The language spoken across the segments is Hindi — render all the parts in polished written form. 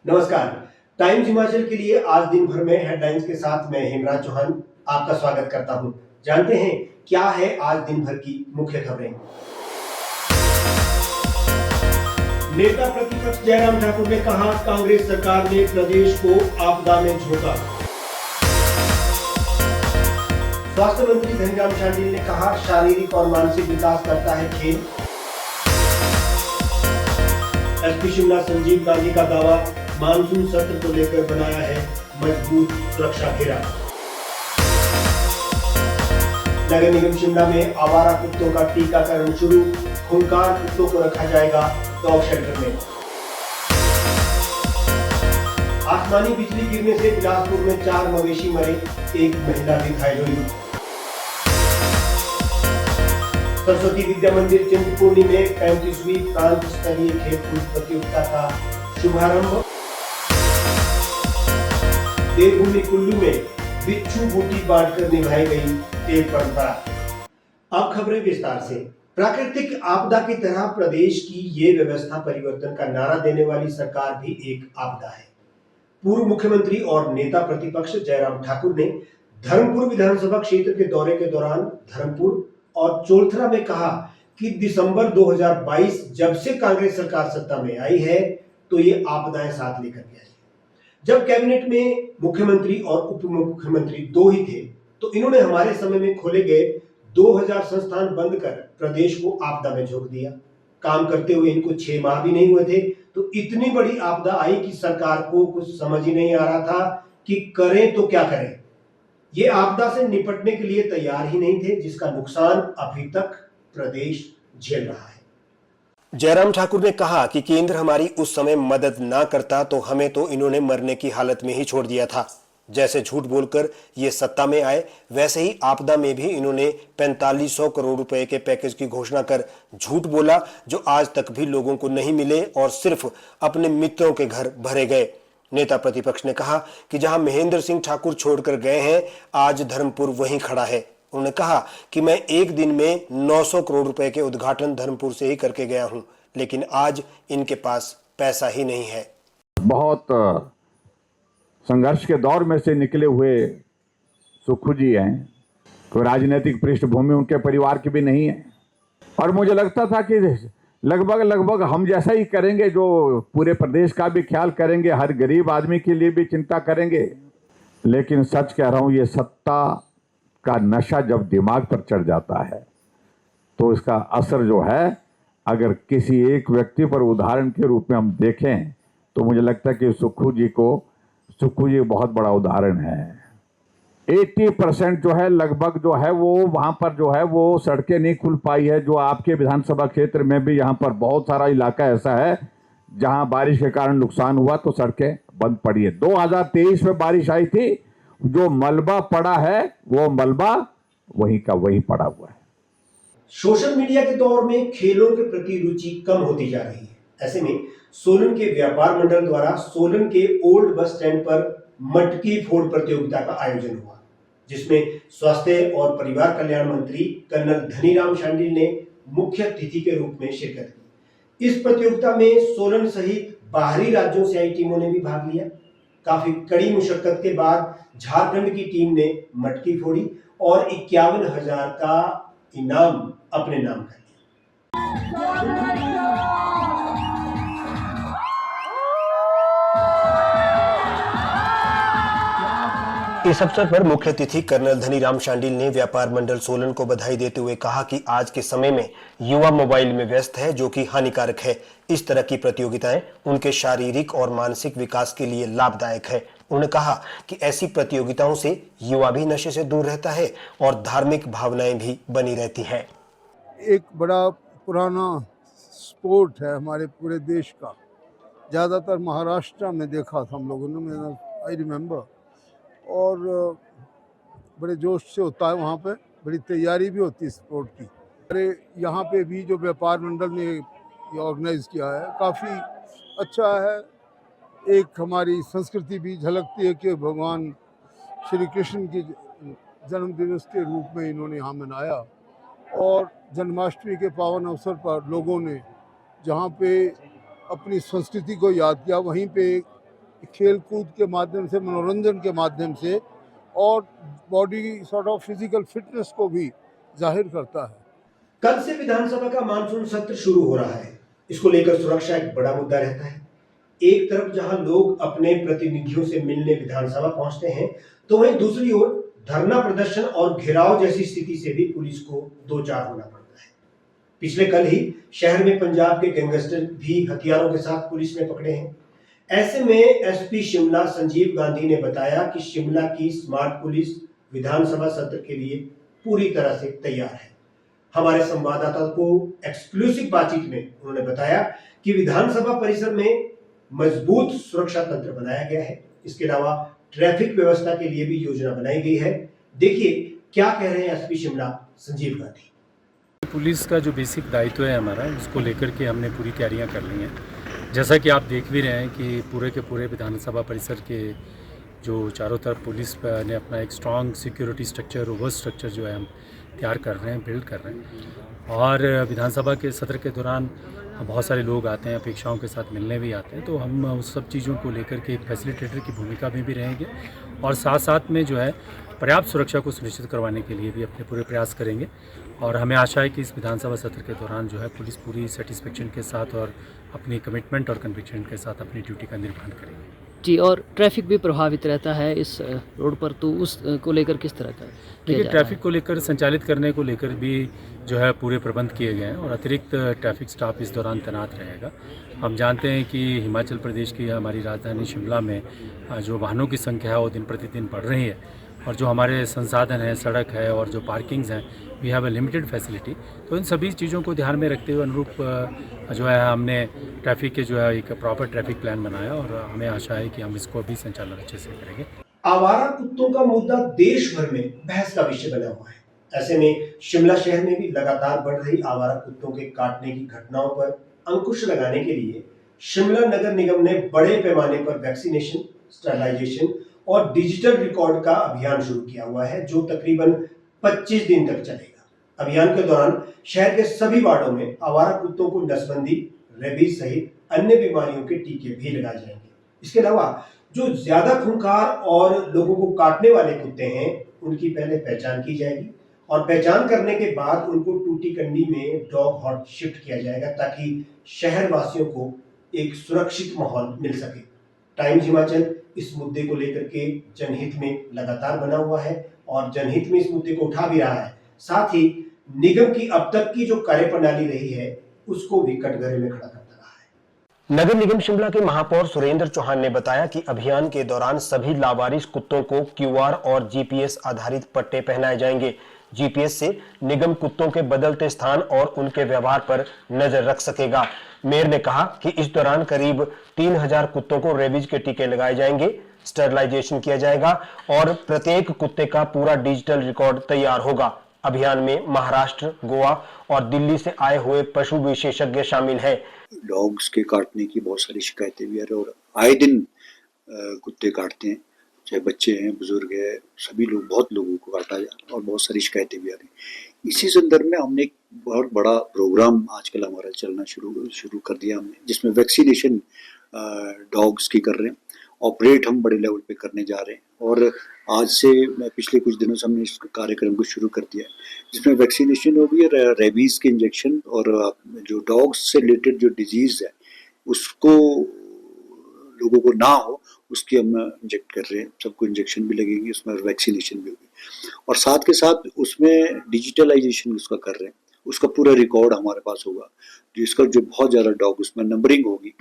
नमस्कार। टाइम्स हिमाचल के लिए आज दिन भर में हेडलाइंस के साथ मैं हेमराज चौहान आपका स्वागत करता हूं। जानते हैं क्या है आज दिन भर की मुख्य खबरें। नेता प्रतिपक्ष जयराम ठाकुर ने कहा, कांग्रेस सरकार ने प्रदेश को आपदा में झोंका। स्वास्थ्य मंत्री धनीराम शांडिल ने कहा, शारीरिक और मानसिक विकास करता है खेल। एसपी शिमला संजीव गांधी का दावा, मानसून सत्र को लेकर बनाया है मजबूत सुरक्षा घेरा। नगर निगम शिमला में आवारा कुत्तों का टीकाकरण शुरू, खूंखार कुत्तों को रखा जाएगा डॉग शेल्टर में। आसमानी बिजली गिरने से बिलासपुर में 4 मवेशी मरे, एक महिला भी घायल हुई। सरस्वती विद्या मंदिर चिंतपूर्णी में 35वीं प्रांत स्तरीय खेलकूद प्रतियोगिता का शुभारंभ। देवभूमि कुल्लू में बिच्छू बूटी बांटकर निभाई गई एक परंपरा। अब खबरें विस्तार से। प्राकृतिक आपदा की तरह प्रदेश की ये व्यवस्था परिवर्तन का नारा देने वाली सरकार भी एक आपदा है। पूर्व मुख्यमंत्री और नेता प्रतिपक्ष जयराम ठाकुर ने धर्मपुर विधानसभा क्षेत्र के दौरे के दौरान धर्मपुर और चोलथरा में कहा कि दिसंबर 2022 जब से कांग्रेस सरकार सत्ता में आई है तो ये आपदाएं साथ लेकर के आई। जब कैबिनेट में मुख्यमंत्री और उप मुख्यमंत्री 2 ही थे तो इन्होंने हमारे समय में खोले गए 2000 संस्थान बंद कर प्रदेश को आपदा में झोंक दिया। काम करते हुए इनको 6 माह भी नहीं हुए थे तो इतनी बड़ी आपदा आई कि सरकार को कुछ समझ ही नहीं आ रहा था कि करें तो क्या करें। ये आपदा से निपटने के लिए तैयार ही नहीं थे, जिसका नुकसान अभी तक प्रदेश झेल रहा है। जयराम ठाकुर ने कहा कि केंद्र हमारी उस समय मदद ना करता तो हमें तो इन्होंने मरने की हालत में ही छोड़ दिया था। जैसे झूठ बोलकर ये सत्ता में आए, वैसे ही आपदा में भी इन्होंने 4500 करोड़ रुपए के पैकेज की घोषणा कर झूठ बोला, जो आज तक भी लोगों को नहीं मिले और सिर्फ अपने मित्रों के घर भरे गए। नेता प्रतिपक्ष ने कहा कि जहां महेंद्र सिंह ठाकुर छोड़कर गए हैं, आज धर्मपुर वहीं खड़ा है। उन्होंने कहा कि मैं एक दिन में 900 करोड़ रुपए के उद्घाटन धर्मपुर से ही करके गया हूं, लेकिन आज इनके पास पैसा ही नहीं है। बहुत संघर्ष के दौर में से निकले हुए सुक्खू जी हैं। कोई राजनीतिक पृष्ठभूमि उनके परिवार की भी नहीं है और मुझे लगता था कि लगभग हम जैसा ही करेंगे, जो पूरे प्रदेश का भी ख्याल करेंगे, हर गरीब आदमी के लिए भी चिंता करेंगे। लेकिन सच कह रहा हूं, ये सत्ता का नशा जब दिमाग पर चढ़ जाता है तो इसका असर जो है, अगर किसी एक व्यक्ति पर उदाहरण के रूप में हम देखें तो मुझे लगता है कि सुक्खू जी बहुत बड़ा उदाहरण है। 80% जो है लगभग जो है वो वहाँ पर जो है वो सड़कें नहीं खुल पाई है। जो आपके विधानसभा क्षेत्र में भी यहाँ पर बहुत सारा इलाका ऐसा है जहाँ बारिश के कारण नुकसान हुआ तो सड़कें बंद पड़ी है। 2023 में बारिश आई थी, जो मलबा पड़ा है वो मलबा वहीं का वहीं पड़ा हुआ है। सोशल मीडिया के दौर में खेलों के प्रति रुचि कम होती जा रही है। ऐसे में सोलन के व्यापार मंडल द्वारा सोलन के ओल्ड बस स्टैंड पर मटकी फोड़ प्रतियोगिता का आयोजन हुआ, जिसमें स्वास्थ्य और परिवार कल्याण मंत्री कर्नल धनीराम शांडिल ने मुख्य अतिथि के रूप में शिरकत की। इस प्रतियोगिता में सोलन सहित बाहरी राज्यों से आई टीमों ने भी भाग लिया। काफी कड़ी मुशक्कत के बाद झारखंड की टीम ने मटकी फोड़ी और 51,000 का इनाम अपने नाम कर लिया। इस अवसर पर मुख्य अतिथि कर्नल धनीराम शांडिल ने व्यापार मंडल सोलन को बधाई देते हुए कहा कि आज के समय में युवा मोबाइल में व्यस्त है, जो कि हानिकारक है। इस तरह की प्रतियोगिताएं उनके शारीरिक और मानसिक विकास के लिए लाभदायक है। उन्होंने कहा कि ऐसी प्रतियोगिताओं से युवा भी नशे से दूर रहता है और धार्मिक भावनाएं भी बनी रहती है। एक बड़ा पुराना स्पोर्ट है हमारे पूरे देश का। ज़्यादातर महाराष्ट्र में देखा था हम लोगों ने, आई रिमेम्बर, और बड़े जोश से होता है वहाँ पे, बड़ी तैयारी भी होती है स्पोर्ट की। अरे यहाँ पे भी जो व्यापार मंडल ने ये ऑर्गेनाइज़ किया है काफ़ी अच्छा है। एक हमारी संस्कृति भी झलकती है कि भगवान श्री कृष्ण की जन्म दिवस के रूप में इन्होंने यहाँ मनाया और जन्माष्टमी के पावन अवसर पर लोगों ने जहाँ पे अपनी संस्कृति को याद किया, वहीं पे खेल कूद के माध्यम से, मनोरंजन के माध्यम से, और body sort of physical fitness को भी जाहिर करता है। कल से विधानसभा का मानसून सत्र शुरू हो रहा है। इसको लेकर सुरक्षा एक बड़ा मुद्दा रहता है। एक तरफ जहां लोग अपने प्रतिनिधियों से मिलने विधानसभा पहुंचते हैं, तो वहीं दूसरी ओर धरना प्रदर्शन और घेराव जैसी स्थिति से भी पुलिस को दो चार होना पड़ता है। पिछले कल ही शहर में पंजाब के गैंगस्टर भी हथियारों के साथ पुलिस ने पकड़े हैं। ऐसे में एसपी शिमला संजीव गांधी ने बताया कि शिमला की स्मार्ट पुलिस विधानसभा सत्र के लिए पूरी तरह से तैयार है। हमारे संवाददाता को एक्सक्लूसिव बातचीत में उन्होंने बताया कि विधानसभा परिसर में मजबूत सुरक्षा तंत्र बनाया गया है। इसके अलावा ट्रैफिक व्यवस्था के लिए भी योजना बनाई गई है। देखिए क्या कह रहे हैं एसपी शिमला संजीव गांधी। पुलिस का जो बेसिक दायित्व है हमारा, उसको लेकर के हमने पूरी तैयारियां कर ली हैं। जैसा कि आप देख भी रहे हैं कि पूरे के पूरे विधानसभा परिसर के जो चारों तरफ पुलिस ने अपना एक strong security structure, robust structure जो है हम तैयार कर रहे हैं, बिल्ड कर रहे हैं। और विधानसभा के सत्र के दौरान बहुत सारे लोग आते हैं, अपेक्षाओं के साथ मिलने भी आते हैं, तो हम उस सब चीज़ों को लेकर के एक फैसिलिटेटर की भूमिका में भी रहेंगे और साथ साथ में जो है पर्याप्त सुरक्षा को सुनिश्चित करवाने के लिए भी अपने पूरे प्रयास करेंगे। और हमें आशा है कि इस विधानसभा सत्र के दौरान जो है पुलिस पूरी सेटिस्फेक्शन के साथ और अपनी कमिटमेंट और कन्विक्शन के साथ अपनी ड्यूटी का निर्वहन करेंगे। जी, और ट्रैफिक भी प्रभावित रहता है इस रोड पर, तो उस को लेकर किस तरह का देखिए, ट्रैफिक को लेकर संचालित करने को लेकर भी जो है पूरे प्रबंध किए गए हैं और अतिरिक्त ट्रैफिक स्टाफ इस दौरान तैनात रहेगा। हम जानते हैं कि हिमाचल प्रदेश की हमारी राजधानी शिमला में जो वाहनों की संख्या है वो दिन प्रतिदिन बढ़ रही है और जो हमारे संसाधन हैं, सड़क है और जो पार्किंग्स हैं, we have a limited facility. तो इन सभी चीज़ों को ध्यान में रखते हुए अनुरूप जो है हमने ट्रैफिक के जो है एक प्रॉपर ट्रैफिक प्लान बनाया और हमें आशा है कि हम इसको भी संचालन अच्छे से करेंगे। आवारा कुत्तों का मुद्दा देश भर में बहस का विषय बना हुआ है। ऐसे में शिमला शहर में भी लगातार बढ़ रही आवारा कुत्तों के काटने की घटनाओं पर अंकुश लगाने के लिए शिमला नगर निगम ने बड़े पैमाने पर वैक्सीनेशन, स्टरलाइजेशन और डिजिटल रिकॉर्ड का अभियान शुरू किया हुआ है, जो तकरीबन 25 दिन तक चलेगा। अभियान के दौरान शहर के सभी वार्डों में आवारा कुत्तों को नसबंदी, रेबीज सहित अन्य बीमारियों के टीके भी लगाए जाएंगे। इसके अलावा जो ज्यादा खूंखार और लोगों को काटने वाले कुत्ते हैं, उनकी पहले पहचान की जाएगी और पहचान करने के बाद उनको टूटीकंडी में डॉग हॉट शिफ्ट किया जाएगा ताकि शहर वासियों को एक सुरक्षित माहौल मिल सके। टाइम्स हिमाचल इस मुद्दे को लेकर के जनहित में लगातार बना हुआ है और जनहित में इस मुद्दे को उठा भी रहा है। साथ ही निगम की अब तक की जो कार्यप्रणाली रही है उसको भी कटघरे में खड़ा करता रहा है। नगर निगम शिमला के महापौर सुरेंद्र चौहान ने बताया कि अभियान के दौरान सभी लावारिस कुत्तों को क्यूआर और जीपीएस आधारित पट्टे पहनाए जाएंगे। जीपीएस से निगम कुत्तों के बदलते स्थान और उनके व्यवहार पर नजर रख सकेगा। मेयर ने कहा कि इस दौरान करीब 3000 कुत्तों को रेबीज के टीके लगाए जाएंगे, स्टरलाइजेशन किया जाएगा और प्रत्येक कुत्ते का पूरा डिजिटल रिकॉर्ड तैयार होगा। अभियान में महाराष्ट्र, गोवा और दिल्ली से आए हुए पशु विशेषज्ञ शामिल हैं। डॉग्स के काटने की बहुत सारी शिकायतें भी आ रही और आए दिन कुत्ते काटते हैं, चाहे बच्चे हैं, बुजुर्ग है, सभी लोग, बहुत लोगों को काटा जा रहा है और बहुत सारी शिकायतें भी आ रही। इसी संदर्भ में हमने एक बहुत बड़ा प्रोग्राम आजकल हमारा चलना शुरू कर दिया हमने, जिसमें वैक्सीनेशन डॉग्स की कर रहे हैं, ऑपरेट हम बड़े लेवल पे करने जा रहे हैं और आज से पिछले कुछ दिनों से हमने इस कार्यक्रम को शुरू कर दिया है, जिसमें वैक्सीनेशन होगी, रेबीज के इंजेक्शन और जो डॉग्स से रिलेटेड जो डिजीज है उसको लोगों को ना हो उसकी हम इंजेक्ट कर रहे हैं। सबको इंजेक्शन भी लगेगी उसमें, वैक्सीनेशन भी होगी और साथ के साथ उसमें डिजिटलाइजेशन उसका कर रहे हैं। उसका पूरा रिकॉर्ड हमारे पास होगा, जिसका जो बहुत ज़्यादा डॉग उसमें नंबरिंग होगी,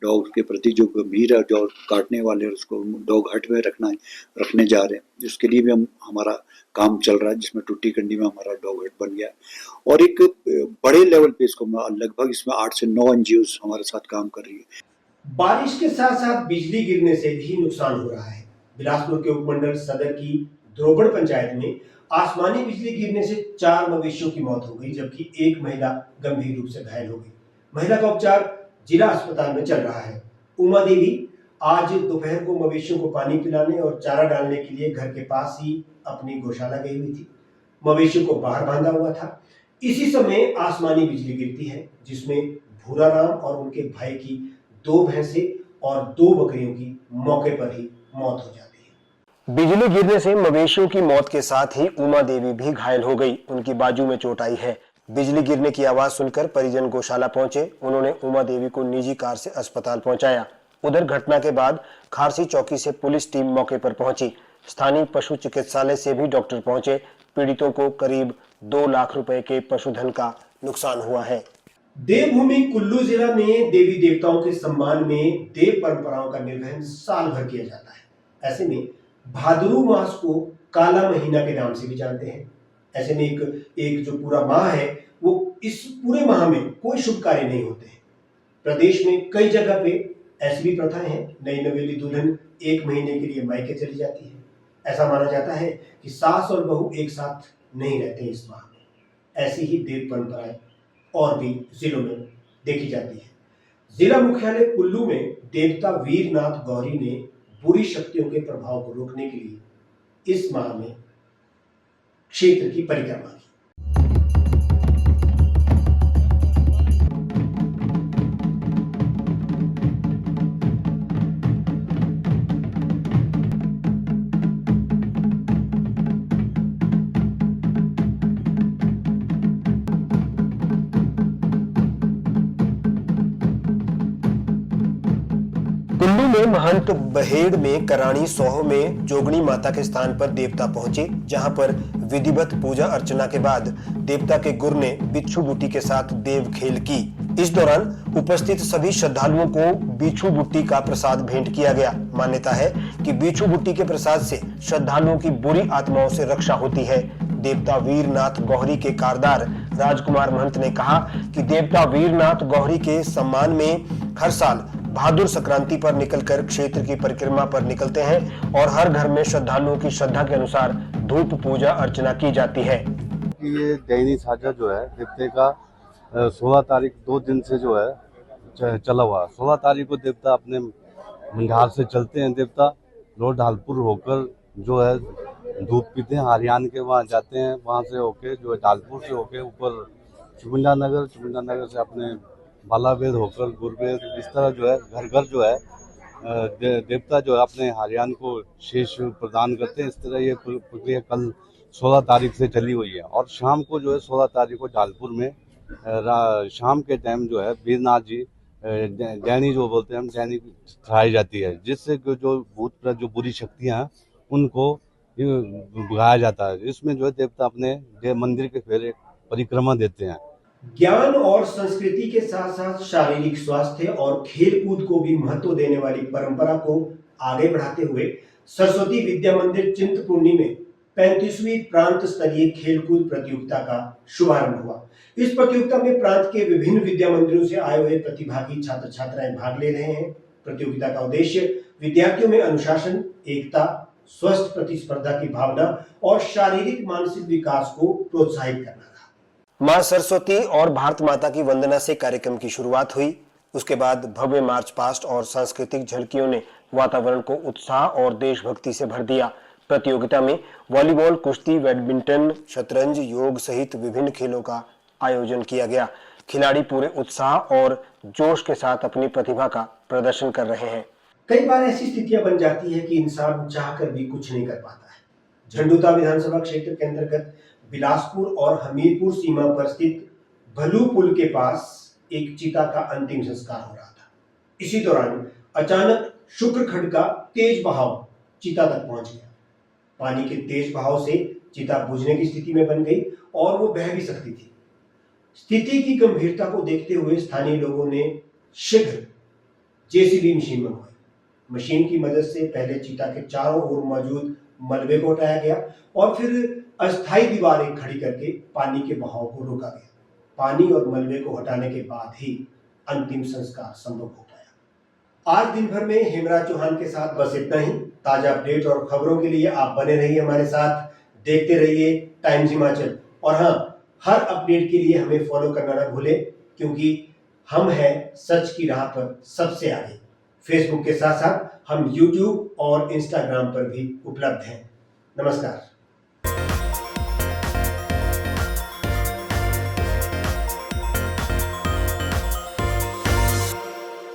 डॉग के प्रति जो गंभीर है, जो काटने वाले उसको डॉग हट में रखने जा रहे हैं, जिसके लिए भी हमारा काम चल रहा है, जिसमें टूटीकंडी में हमारा डॉग हट बन गया है और एक बड़े लेवल पे इसको लगभग इसमें 8 से 9 NGOs हमारे साथ काम कर रही है। बारिश के साथ साथ बिजली गिरने से भी नुकसान हो रहा है। बिलासपुर के उपमंडल सदर की द्रोबड़ पंचायत में आसमानी बिजली गिरने से 4 मवेशियों की मौत हो गई, जबकि एक महिला गंभीर रूप से घायल हो गई। महिला का उपचार जिला अस्पताल में चल रहा है। उमा देवी आज दोपहर को मवेशियों को पानी पिलाने और चारा डालने के लिए घर के पास ही अपनी गौशाला गई हुई थी। मवेशियों को बाहर बांधा हुआ था। इसी समय आसमानी बिजली गिरती है, जिसमें भूरा राम और उनके भाई की 2 भैंसें और 2 बकरियों की मौके पर ही मौत हो जाती है। बिजली गिरने से मवेशियों की मौत के साथ ही उमा देवी भी घायल हो गई। उनकी बाजू में चोट आई है। बिजली गिरने की आवाज सुनकर परिजन गौशाला पहुंचे। उन्होंने उमा देवी को निजी कार से अस्पताल पहुंचाया। उधर घटना के बाद खारसी चौकी से पुलिस टीम मौके पर पहुंची। स्थानीय पशु चिकित्सालय से भी डॉक्टर पहुंचे। पीड़ितों को करीब 2 लाख रुपए के पशुधन का नुकसान हुआ है। देवभूमि कुल्लू जिला में देवी देवताओं के सम्मान में देव परंपराओं का निर्वहन साल भर किया जाता है। ऐसे में भाद्रू मास को काला महीना के नाम से भी जानते हैं। ऐसे में एक जो पूरा माह है वो इस पूरे माह में कोई शुभ कार्य नहीं होते हैं। प्रदेश में कई जगह पे ऐसी भी प्रथाएं हैं। नई नवेली दुल्हन 1 महीने के लिए मायके चली जाती है। ऐसा माना जाता है कि सास और बहू एक साथ नहीं रहते इस माह में। ऐसी ही देव परंपराएं और भी जिलों में देखी जाती है। जिला मुख्यालय कुल्लू में देवता वीरनाथ गौरी ने बुरी शक्तियों के प्रभाव को रोकने के लिए इस माह में क्षेत्र की परिक्रमा की। कुल्लू में महंत बहेड़ में कराणी सोह में जोगणी माता के स्थान पर देवता पहुंचे, जहां पर विधिवत पूजा अर्चना के बाद देवता के गुर ने बिच्छू बुट्टी के साथ देव खेल की। इस दौरान उपस्थित सभी श्रद्धालुओं को बिच्छू बुट्टी का प्रसाद भेंट किया गया। मान्यता है कि बिच्छू बुट्टी के प्रसाद से श्रद्धालुओं की बुरी आत्माओं से रक्षा होती है। देवता वीरनाथ गौरी के कारदार राजकुमार महंत ने कहा कि देवता वीरनाथ गौरी के सम्मान में हर साल भादुर संक्रांति पर निकलकर क्षेत्र की परिक्रमा पर निकलते हैं और हर घर में श्रद्धालुओं की श्रद्धा के अनुसार धूप पूजा अर्चना की जाती है। ये दैनी साझा जो है देवते का 16 तारीख 2 दिन से जो है चला हुआ। 16 तारीख को देवता अपने मंझार से चलते हैं। देवता लोड ढालपुर होकर जो है धूप पीते हैं, हरियाणा के वहाँ जाते हैं। वहाँ से होके जो है ढालपुर से होके ऊपर चुमुंडा नगर से अपने बालावेद होकर गुरवेद, इस तरह जो है घर घर जो है देवता जो है अपने हरियाणा को शेष प्रदान करते हैं। इस तरह ये प्रक्रिया कल 16 तारीख से चली हुई है और शाम को जो है 16 तारीख को ढालपुर में शाम के टाइम जो है वीरनाथ जी डैनी जो बोलते हैं हम डैनी चढ़ाई जाती है, जिससे जो भूत प्रेत जो बुरी शक्तियाँ हैं उनको भगाया जाता है। इसमें जो है देवता अपने मंदिर के फिर एक परिक्रमा देते हैं। ज्ञान और संस्कृति के साथ साथ शारीरिक स्वास्थ्य और खेलकूद को भी महत्व देने वाली परंपरा को आगे बढ़ाते हुए सरस्वती विद्या मंदिर चिंतपूर्णी में 35वीं प्रांत स्तरीय खेलकूद प्रतियोगिता का शुभारंभ हुआ। इस प्रतियोगिता में प्रांत के विभिन्न विद्या मंदिरों से आए हुए प्रतिभागी छात्र छात्राएं भाग ले रहे हैं। प्रतियोगिता का उद्देश्य विद्यार्थियों में अनुशासन, एकता, स्वस्थ प्रतिस्पर्धा की भावना और शारीरिक मानसिक विकास को प्रोत्साहित करना था। मां सरस्वती और भारत माता की वंदना से कार्यक्रम की शुरुआत हुई। उसके बाद भव्य मार्च पास्ट और सांस्कृतिक झलकियों ने वातावरण को उत्साह और देशभक्ति से भर दिया। प्रतियोगिता में वॉलीबॉल, कुश्ती, बैडमिंटन, शतरंज, योग सहित विभिन्न खेलों का आयोजन किया गया। खिलाड़ी पूरे उत्साह और जोश के साथ अपनी प्रतिभा का प्रदर्शन कर रहे हैं। कई बार ऐसी स्थितियां बन जाती है कि इंसान चाहकर भी कुछ नहीं कर पाता है। झंडूता विधानसभा क्षेत्र के अंतर्गत बिलासपुर और हमीरपुर सीमा पर स्थित भलू पुल के पास एक चीता का अंतिम संस्कार हो रहा था। इसी दौरान अचानक शुक्र खड्ड का तेज बहाव चीता तक पहुंच गया। पानी के तेज बहाव से चीता बुझने की स्थिति में बन गई और वो बह भी सकती थी। स्थिति की गंभीरता को देखते हुए स्थानीय लोगों ने शीघ्र जेसीबी मशीन मंगवाई। मशीन की मदद से पहले चीता के चारों ओर मौजूद मलबे को हटाया गया और फिर अस्थायी दीवारें खड़ी करके पानी के बहाव को रोका गया। पानी और मलबे को हटाने के बाद ही अंतिम संस्कार संभव हो पाया। आज दिन भर में हेमराज चौहान के साथ बस इतना ही। ताजा अपडेट और खबरों के लिए आप बने रहिए हमारे साथ, देखते रहिए टाइम्स हिमाचल। और हाँ, हर अपडेट के लिए हमें फॉलो करना ना भूलें, क्योंकि हम हैं सच की राह पर सबसे आगे। फेसबुक के साथ साथ हम यूट्यूब और इंस्टाग्राम पर भी उपलब्ध हैं। नमस्कार।